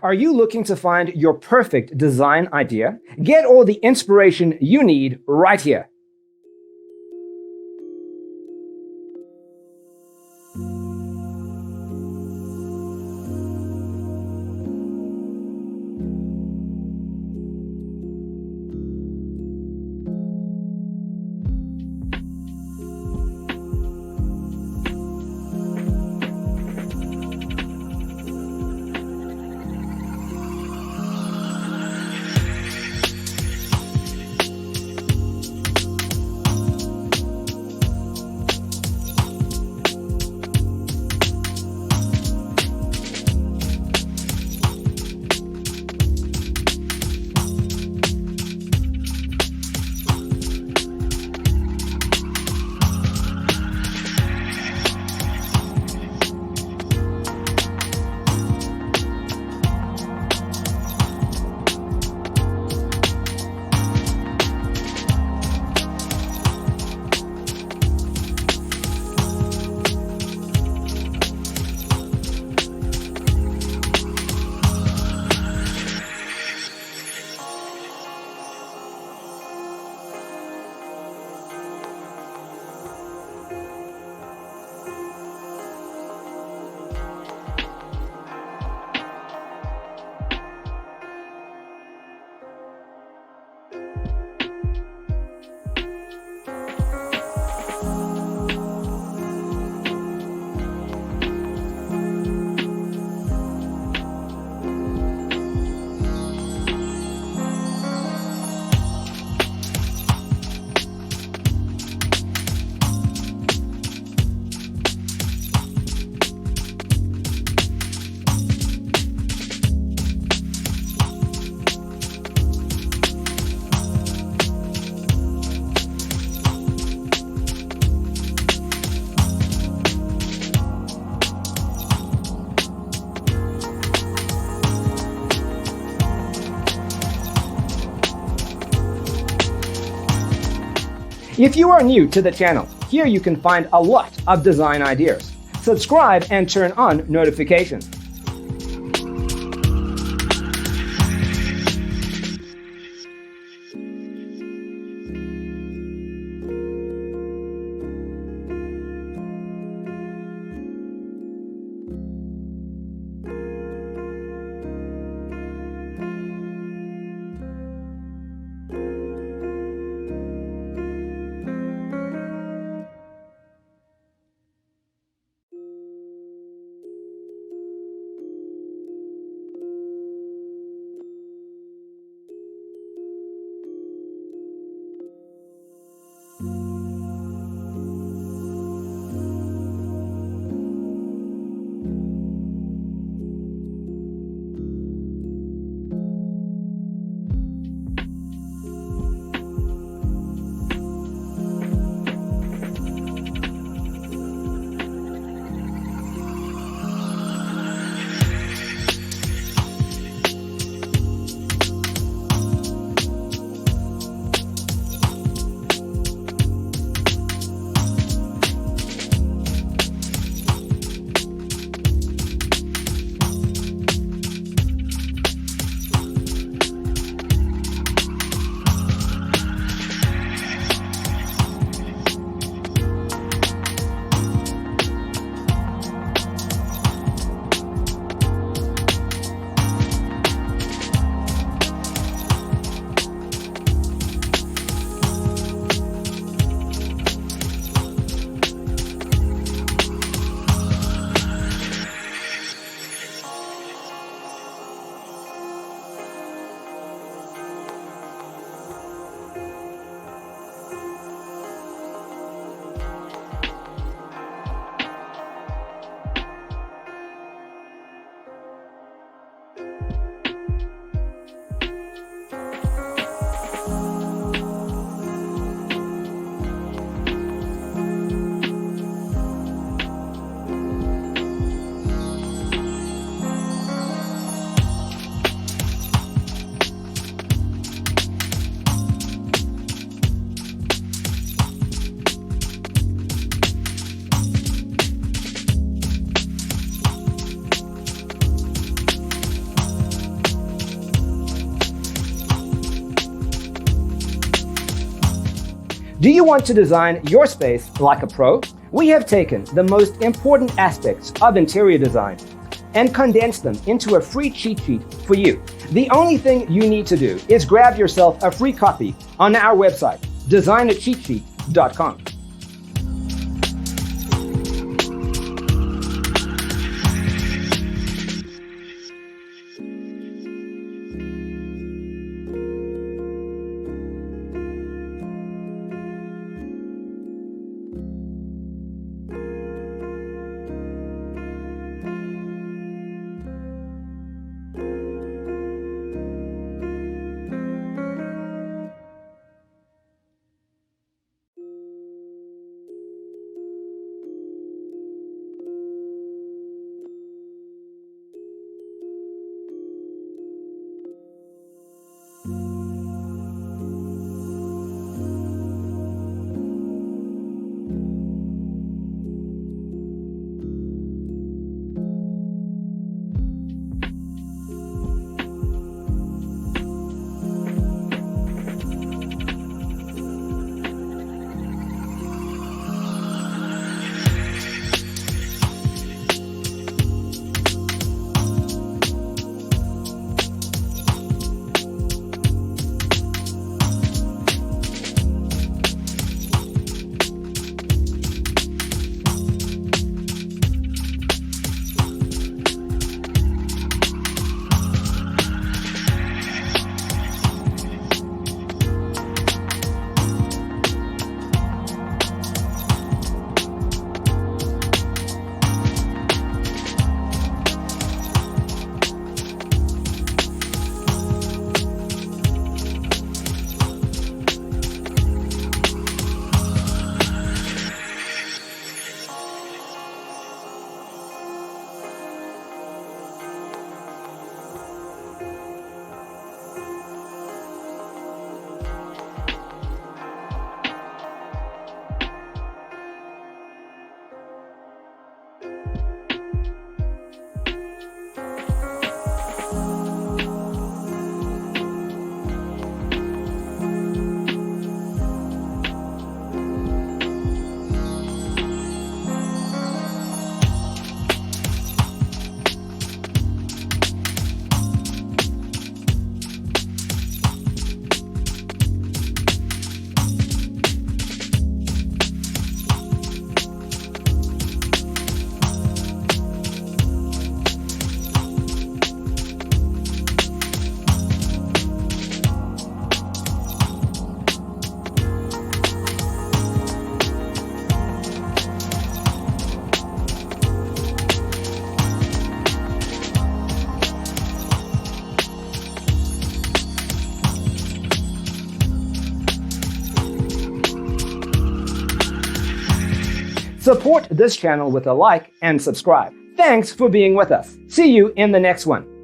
Are you looking to find your perfect design idea? Get all the inspiration you need right here. If you are new to the channel, here you can find a lot of design ideas. Subscribe and turn on notifications. Do you want to design your space like a pro? We have taken the most important aspects of interior design and condensed them into a free cheat sheet for you. The only thing you need to do is grab yourself a free copy on our website, designercheatsheet.com. Support this channel with a like and subscribe. Thanks for being with us. See you in the next one.